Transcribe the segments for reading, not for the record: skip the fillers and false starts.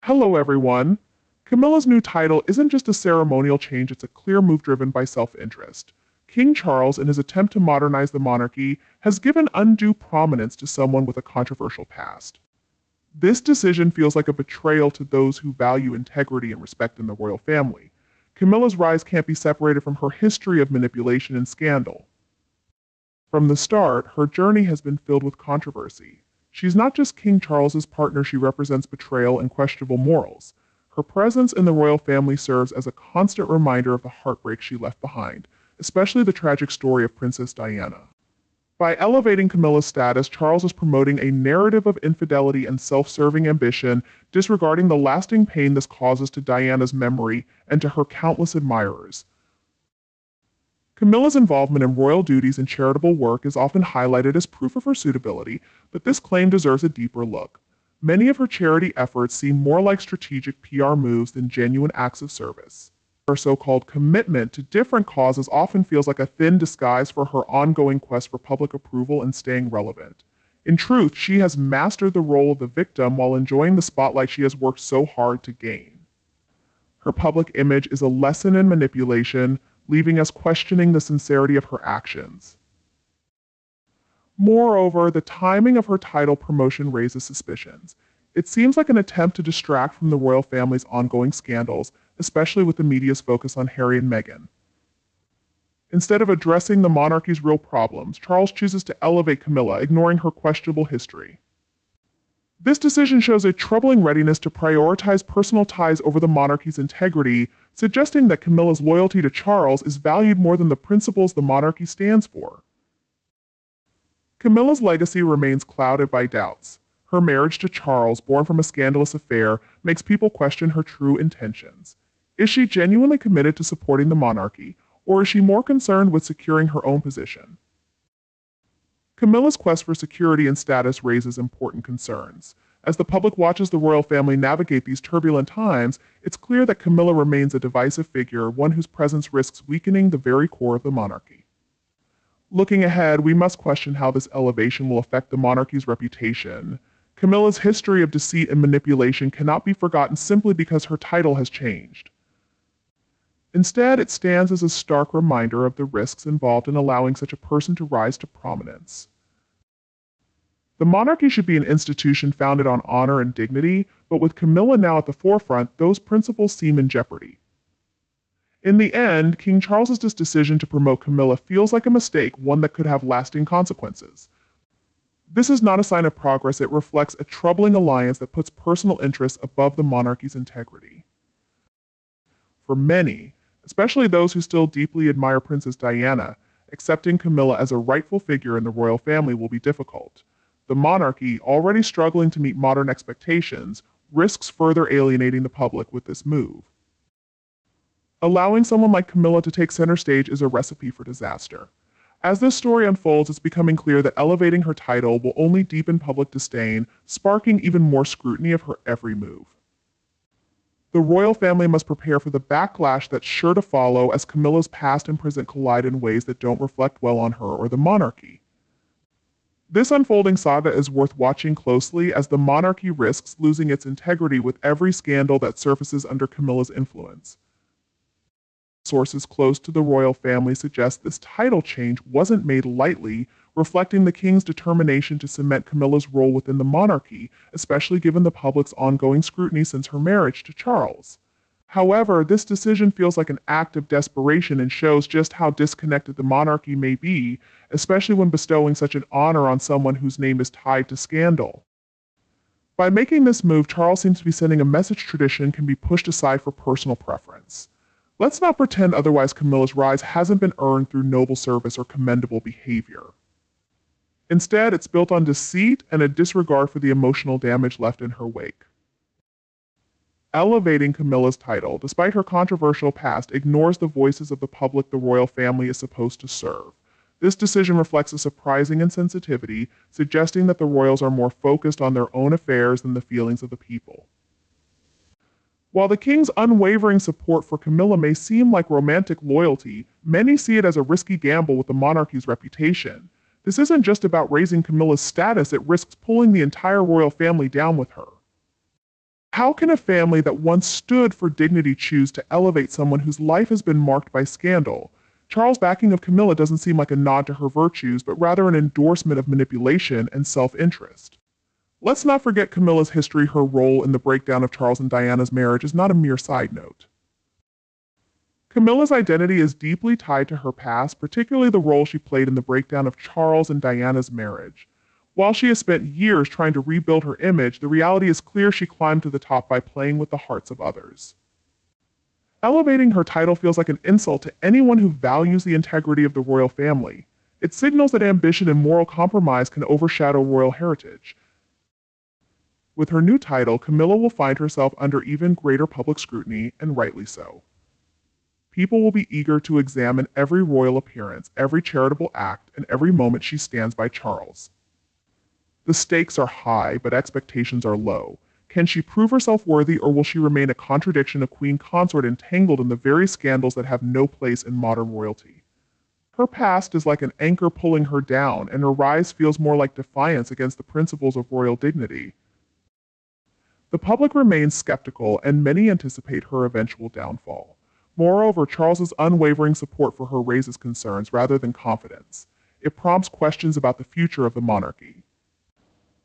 Hello everyone! Camilla's new title isn't just a ceremonial change, it's a clear move driven by self-interest. King Charles, in his attempt to modernize the monarchy, has given undue prominence to someone with a controversial past. This decision feels like a betrayal to those who value integrity and respect in the royal family. Camilla's rise can't be separated from her history of manipulation and scandal. From the start, her journey has been filled with controversy. She's not just King Charles's partner, she represents betrayal and questionable morals. Her presence in the royal family serves as a constant reminder of the heartbreak she left behind, especially the tragic story of Princess Diana. By elevating Camilla's status, Charles is promoting a narrative of infidelity and self-serving ambition, disregarding the lasting pain this causes to Diana's memory and to her countless admirers. Camilla's involvement in royal duties and charitable work is often highlighted as proof of her suitability, but this claim deserves a deeper look. Many of her charity efforts seem more like strategic PR moves than genuine acts of service. Her so-called commitment to different causes often feels like a thin disguise for her ongoing quest for public approval and staying relevant. In truth, she has mastered the role of the victim while enjoying the spotlight she has worked so hard to gain. Her public image is a lesson in manipulation, leaving us questioning the sincerity of her actions. Moreover, the timing of her title promotion raises suspicions. It seems like an attempt to distract from the royal family's ongoing scandals, especially with the media's focus on Harry and Meghan. Instead of addressing the monarchy's real problems, Charles chooses to elevate Camilla, ignoring her questionable history. This decision shows a troubling readiness to prioritize personal ties over the monarchy's integrity, suggesting that Camilla's loyalty to Charles is valued more than the principles the monarchy stands for. Camilla's legacy remains clouded by doubts. Her marriage to Charles, born from a scandalous affair, makes people question her true intentions. Is she genuinely committed to supporting the monarchy, or is she more concerned with securing her own position? Camilla's quest for security and status raises important concerns. As the public watches the royal family navigate these turbulent times, it's clear that Camilla remains a divisive figure, one whose presence risks weakening the very core of the monarchy. Looking ahead, we must question how this elevation will affect the monarchy's reputation. Camilla's history of deceit and manipulation cannot be forgotten simply because her title has changed. Instead, it stands as a stark reminder of the risks involved in allowing such a person to rise to prominence. The monarchy should be an institution founded on honor and dignity, but with Camilla now at the forefront, those principles seem in jeopardy. In the end, King Charles's decision to promote Camilla feels like a mistake, one that could have lasting consequences. This is not a sign of progress, it reflects a troubling alliance that puts personal interests above the monarchy's integrity. For many, especially those who still deeply admire Princess Diana, accepting Camilla as a rightful figure in the royal family will be difficult. The monarchy, already struggling to meet modern expectations, risks further alienating the public with this move. Allowing someone like Camilla to take center stage is a recipe for disaster. As this story unfolds, it's becoming clear that elevating her title will only deepen public disdain, sparking even more scrutiny of her every move. The royal family must prepare for the backlash that's sure to follow as Camilla's past and present collide in ways that don't reflect well on her or the monarchy. This unfolding saga is worth watching closely as the monarchy risks losing its integrity with every scandal that surfaces under Camilla's influence. Sources close to the royal family suggest this title change wasn't made lightly, reflecting the king's determination to cement Camilla's role within the monarchy, especially given the public's ongoing scrutiny since her marriage to Charles. However, this decision feels like an act of desperation and shows just how disconnected the monarchy may be, especially when bestowing such an honor on someone whose name is tied to scandal. By making this move, Charles seems to be sending a message tradition can be pushed aside for personal preference. Let's not pretend otherwise. Camilla's rise hasn't been earned through noble service or commendable behavior. Instead, it's built on deceit and a disregard for the emotional damage left in her wake. Elevating Camilla's title, despite her controversial past, ignores the voices of the public the royal family is supposed to serve. This decision reflects a surprising insensitivity, suggesting that the royals are more focused on their own affairs than the feelings of the people. While the king's unwavering support for Camilla may seem like romantic loyalty, many see it as a risky gamble with the monarchy's reputation. This isn't just about raising Camilla's status, it risks pulling the entire royal family down with her. How can a family that once stood for dignity choose to elevate someone whose life has been marked by scandal? Charles' backing of Camilla doesn't seem like a nod to her virtues, but rather an endorsement of manipulation and self-interest. Let's not forget Camilla's history. Her role in the breakdown of Charles and Diana's marriage is not a mere side note. Camilla's identity is deeply tied to her past, particularly the role she played in the breakdown of Charles and Diana's marriage. While she has spent years trying to rebuild her image, the reality is clear: she climbed to the top by playing with the hearts of others. Elevating her title feels like an insult to anyone who values the integrity of the royal family. It signals that ambition and moral compromise can overshadow royal heritage. With her new title, Camilla will find herself under even greater public scrutiny, and rightly so. People will be eager to examine every royal appearance, every charitable act, and every moment she stands by Charles. The stakes are high, but expectations are low. Can she prove herself worthy, or will she remain a contradiction, a queen consort entangled in the very scandals that have no place in modern royalty? Her past is like an anchor pulling her down, and her rise feels more like defiance against the principles of royal dignity. The public remains skeptical, and many anticipate her eventual downfall. Moreover, Charles's unwavering support for her raises concerns rather than confidence. It prompts questions about the future of the monarchy.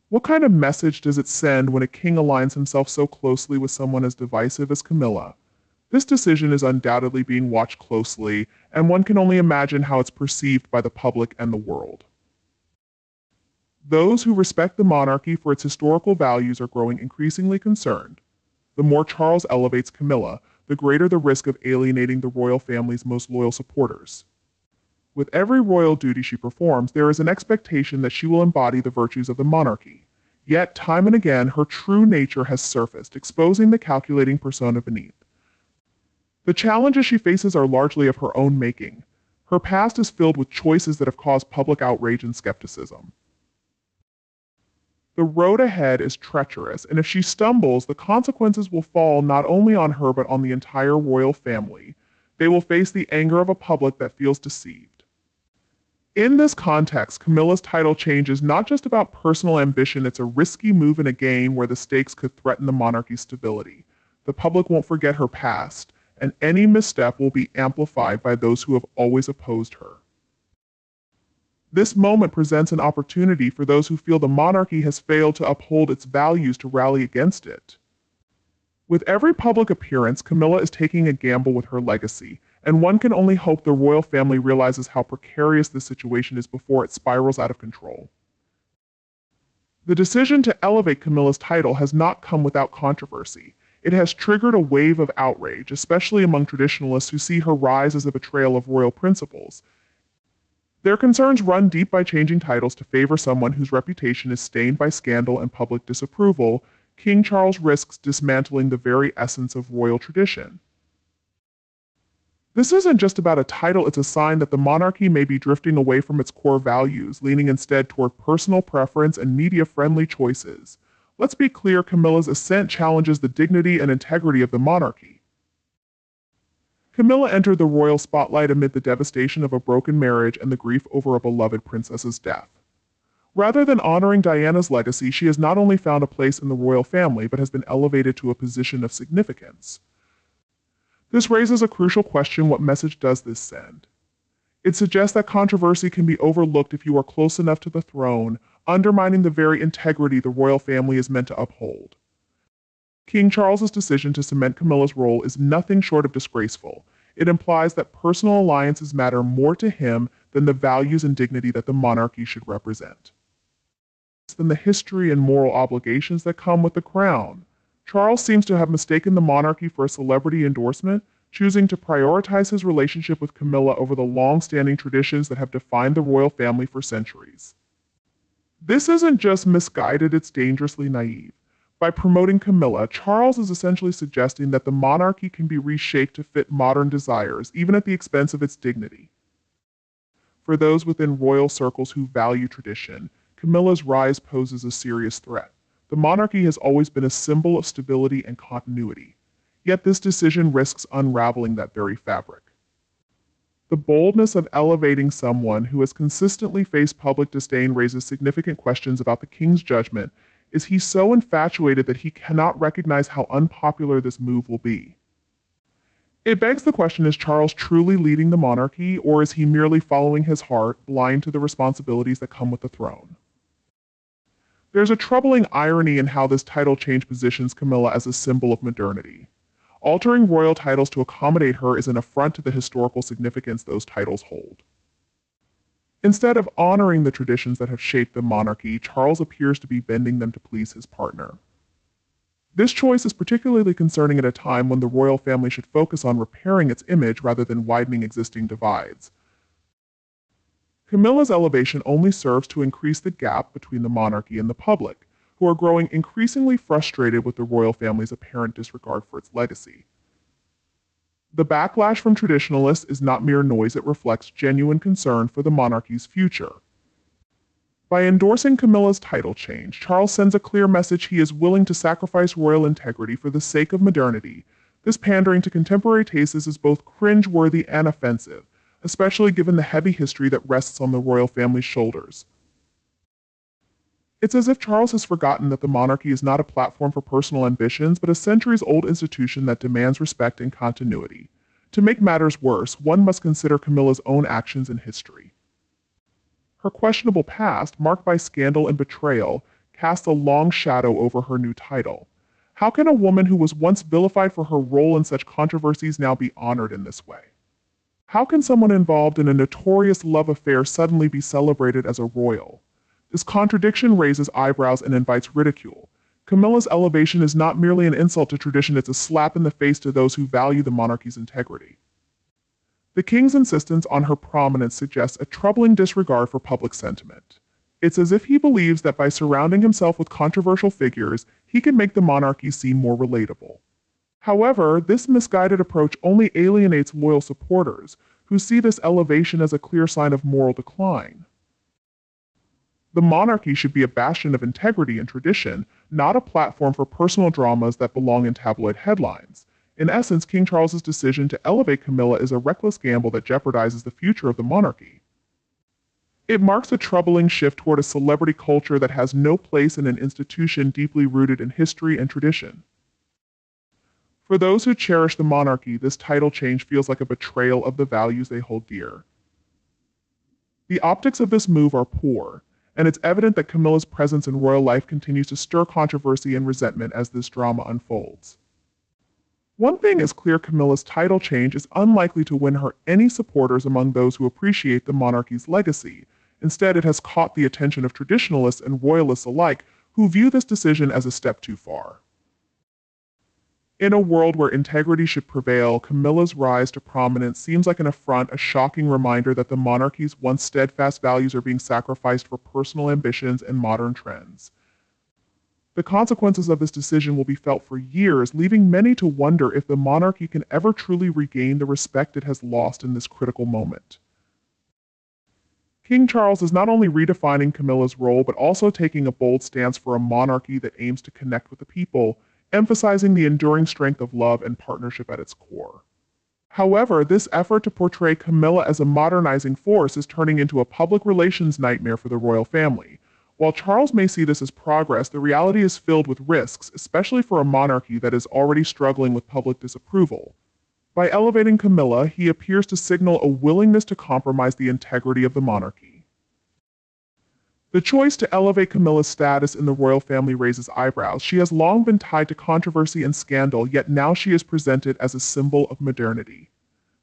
What kind of message does it send when a king aligns himself so closely with someone as divisive as Camilla? This decision is undoubtedly being watched closely, and one can only imagine how it's perceived by the public and the world. Those who respect the monarchy for its historical values are growing increasingly concerned. The more Charles elevates Camilla, the greater the risk of alienating the royal family's most loyal supporters. With every royal duty she performs, there is an expectation that she will embody the virtues of the monarchy. Yet, time and again, her true nature has surfaced, exposing the calculating persona beneath. The challenges she faces are largely of her own making. Her past is filled with choices that have caused public outrage and skepticism. The road ahead is treacherous, and if she stumbles, the consequences will fall not only on her but on the entire royal family. They will face the anger of a public that feels deceived. In this context, Camilla's title change is not just about personal ambition, it's a risky move in a game where the stakes could threaten the monarchy's stability. The public won't forget her past, and any misstep will be amplified by those who have always opposed her. This moment presents an opportunity for those who feel the monarchy has failed to uphold its values to rally against it. With every public appearance, Camilla is taking a gamble with her legacy, and one can only hope the royal family realizes how precarious this situation is before it spirals out of control. The decision to elevate Camilla's title has not come without controversy. It has triggered a wave of outrage, especially among traditionalists who see her rise as a betrayal of royal principles. Their concerns run deep. By changing titles to favor someone whose reputation is stained by scandal and public disapproval, King Charles risks dismantling the very essence of royal tradition. This isn't just about a title, it's a sign that the monarchy may be drifting away from its core values, leaning instead toward personal preference and media-friendly choices. Let's be clear, Camilla's ascent challenges the dignity and integrity of the monarchy. Camilla entered the royal spotlight amid the devastation of a broken marriage and the grief over a beloved princess's death. Rather than honoring Diana's legacy, she has not only found a place in the royal family, but has been elevated to a position of significance. This raises a crucial question: what message does this send? It suggests that controversy can be overlooked if you are close enough to the throne, undermining the very integrity the royal family is meant to uphold. King Charles's decision to cement Camilla's role is nothing short of disgraceful. It implies that personal alliances matter more to him than the values and dignity that the monarchy should represent. Than the history and moral obligations that come with the crown. Charles seems to have mistaken the monarchy for a celebrity endorsement, choosing to prioritize his relationship with Camilla over the long-standing traditions that have defined the royal family for centuries. This isn't just misguided, it's dangerously naive. By promoting Camilla, Charles is essentially suggesting that the monarchy can be reshaped to fit modern desires, even at the expense of its dignity. For those within royal circles who value tradition, Camilla's rise poses a serious threat. The monarchy has always been a symbol of stability and continuity, yet this decision risks unraveling that very fabric. The boldness of elevating someone who has consistently faced public disdain raises significant questions about the king's judgment. Is he so infatuated that he cannot recognize how unpopular this move will be? It begs the question, is Charles truly leading the monarchy, or is he merely following his heart, blind to the responsibilities that come with the throne? There's a troubling irony in how this title change positions Camilla as a symbol of modernity. Altering royal titles to accommodate her is an affront to the historical significance those titles hold. Instead of honoring the traditions that have shaped the monarchy, Charles appears to be bending them to please his partner. This choice is particularly concerning at a time when the royal family should focus on repairing its image rather than widening existing divides. Camilla's elevation only serves to increase the gap between the monarchy and the public, who are growing increasingly frustrated with the royal family's apparent disregard for its legacy. The backlash from traditionalists is not mere noise, it reflects genuine concern for the monarchy's future. By endorsing Camilla's title change, Charles sends a clear message he is willing to sacrifice royal integrity for the sake of modernity. This pandering to contemporary tastes is both cringe-worthy and offensive, especially given the heavy history that rests on the royal family's shoulders. It's as if Charles has forgotten that the monarchy is not a platform for personal ambitions, but a centuries-old institution that demands respect and continuity. To make matters worse, one must consider Camilla's own actions in history. Her questionable past, marked by scandal and betrayal, casts a long shadow over her new title. How can a woman who was once vilified for her role in such controversies now be honored in this way? How can someone involved in a notorious love affair suddenly be celebrated as a royal? This contradiction raises eyebrows and invites ridicule. Camilla's elevation is not merely an insult to tradition, it's a slap in the face to those who value the monarchy's integrity. The king's insistence on her prominence suggests a troubling disregard for public sentiment. It's as if he believes that by surrounding himself with controversial figures, he can make the monarchy seem more relatable. However, this misguided approach only alienates loyal supporters, who see this elevation as a clear sign of moral decline. The monarchy should be a bastion of integrity and tradition, not a platform for personal dramas that belong in tabloid headlines. In essence, King Charles's decision to elevate Camilla is a reckless gamble that jeopardizes the future of the monarchy. It marks a troubling shift toward a celebrity culture that has no place in an institution deeply rooted in history and tradition. For those who cherish the monarchy, this title change feels like a betrayal of the values they hold dear. The optics of this move are poor, and it's evident that Camilla's presence in royal life continues to stir controversy and resentment as this drama unfolds. One thing is clear, Camilla's title change is unlikely to win her any supporters among those who appreciate the monarchy's legacy. Instead, it has caught the attention of traditionalists and royalists alike, who view this decision as a step too far. In a world where integrity should prevail, Camilla's rise to prominence seems like an affront, a shocking reminder that the monarchy's once steadfast values are being sacrificed for personal ambitions and modern trends. The consequences of this decision will be felt for years, leaving many to wonder if the monarchy can ever truly regain the respect it has lost in this critical moment. King Charles is not only redefining Camilla's role, but also taking a bold stance for a monarchy that aims to connect with the people, emphasizing the enduring strength of love and partnership at its core. However, this effort to portray Camilla as a modernizing force is turning into a public relations nightmare for the royal family. While Charles may see this as progress, the reality is filled with risks, especially for a monarchy that is already struggling with public disapproval. By elevating Camilla, he appears to signal a willingness to compromise the integrity of the monarchy. The choice to elevate Camilla's status in the royal family raises eyebrows. She has long been tied to controversy and scandal, yet now she is presented as a symbol of modernity.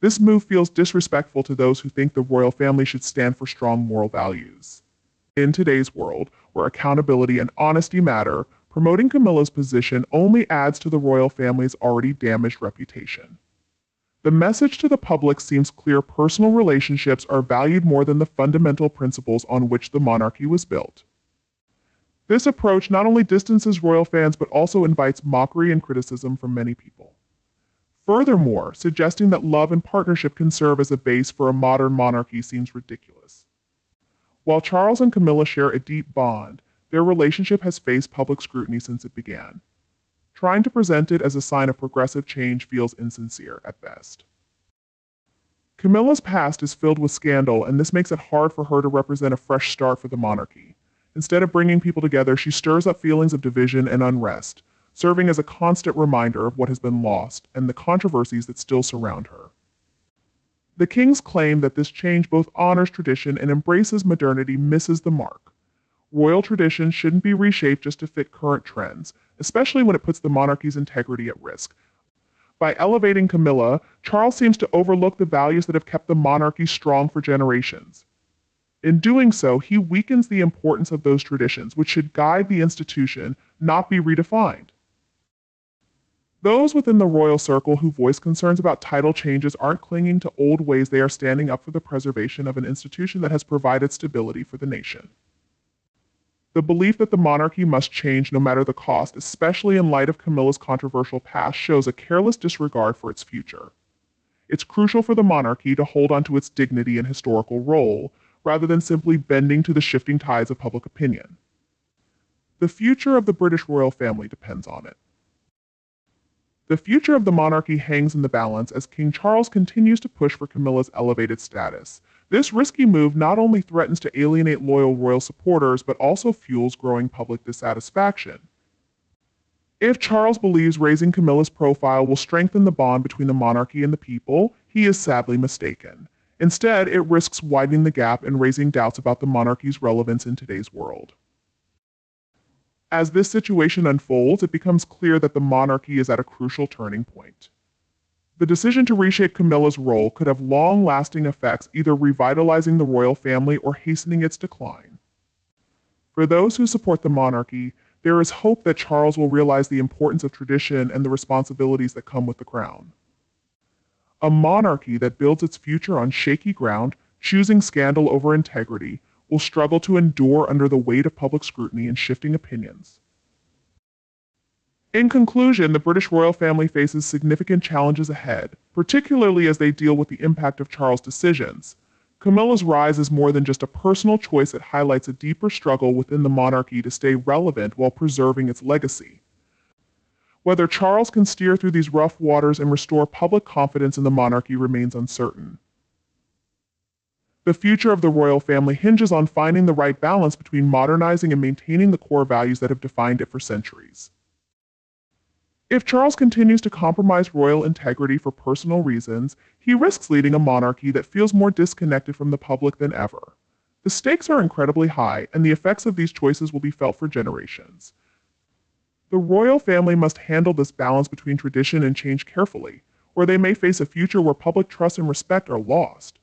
This move feels disrespectful to those who think the royal family should stand for strong moral values. In today's world, where accountability and honesty matter, promoting Camilla's position only adds to the royal family's already damaged reputation. The message to the public seems clear: personal relationships are valued more than the fundamental principles on which the monarchy was built. This approach not only distances royal fans, but also invites mockery and criticism from many people. Furthermore, suggesting that love and partnership can serve as a base for a modern monarchy seems ridiculous. While Charles and Camilla share a deep bond, their relationship has faced public scrutiny since it began. Trying to present it as a sign of progressive change feels insincere at best. Camilla's past is filled with scandal, and this makes it hard for her to represent a fresh start for the monarchy. Instead of bringing people together, she stirs up feelings of division and unrest, serving as a constant reminder of what has been lost and the controversies that still surround her. The king's claim that this change both honors tradition and embraces modernity misses the mark. Royal tradition shouldn't be reshaped just to fit current trends, especially when it puts the monarchy's integrity at risk. By elevating Camilla, Charles seems to overlook the values that have kept the monarchy strong for generations. In doing so, he weakens the importance of those traditions, which should guide the institution, not be redefined. Those within the royal circle who voice concerns about title changes aren't clinging to old ways, they are standing up for the preservation of an institution that has provided stability for the nation. The belief that the monarchy must change no matter the cost, especially in light of Camilla's controversial past, shows a careless disregard for its future. It's crucial for the monarchy to hold on to its dignity and historical role, rather than simply bending to the shifting tides of public opinion. The future of the British royal family depends on it. The future of the monarchy hangs in the balance as King Charles continues to push for Camilla's elevated status. This risky move not only threatens to alienate loyal royal supporters, but also fuels growing public dissatisfaction. If Charles believes raising Camilla's profile will strengthen the bond between the monarchy and the people, he is sadly mistaken. Instead, it risks widening the gap and raising doubts about the monarchy's relevance in today's world. As this situation unfolds, it becomes clear that the monarchy is at a crucial turning point. The decision to reshape Camilla's role could have long-lasting effects, either revitalizing the royal family or hastening its decline. For those who support the monarchy, there is hope that Charles will realize the importance of tradition and the responsibilities that come with the crown. A monarchy that builds its future on shaky ground, choosing scandal over integrity, will struggle to endure under the weight of public scrutiny and shifting opinions. In conclusion, the British royal family faces significant challenges ahead, particularly as they deal with the impact of Charles' decisions. Camilla's rise is more than just a personal choice, it highlights a deeper struggle within the monarchy to stay relevant while preserving its legacy. Whether Charles can steer through these rough waters and restore public confidence in the monarchy remains uncertain. The future of the royal family hinges on finding the right balance between modernizing and maintaining the core values that have defined it for centuries. If Charles continues to compromise royal integrity for personal reasons, he risks leading a monarchy that feels more disconnected from the public than ever. The stakes are incredibly high, and the effects of these choices will be felt for generations. The royal family must handle this balance between tradition and change carefully, or they may face a future where public trust and respect are lost.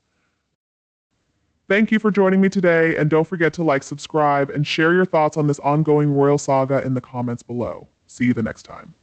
Thank you for joining me today, and don't forget to like, subscribe, and share your thoughts on this ongoing royal saga in the comments below. See you the next time.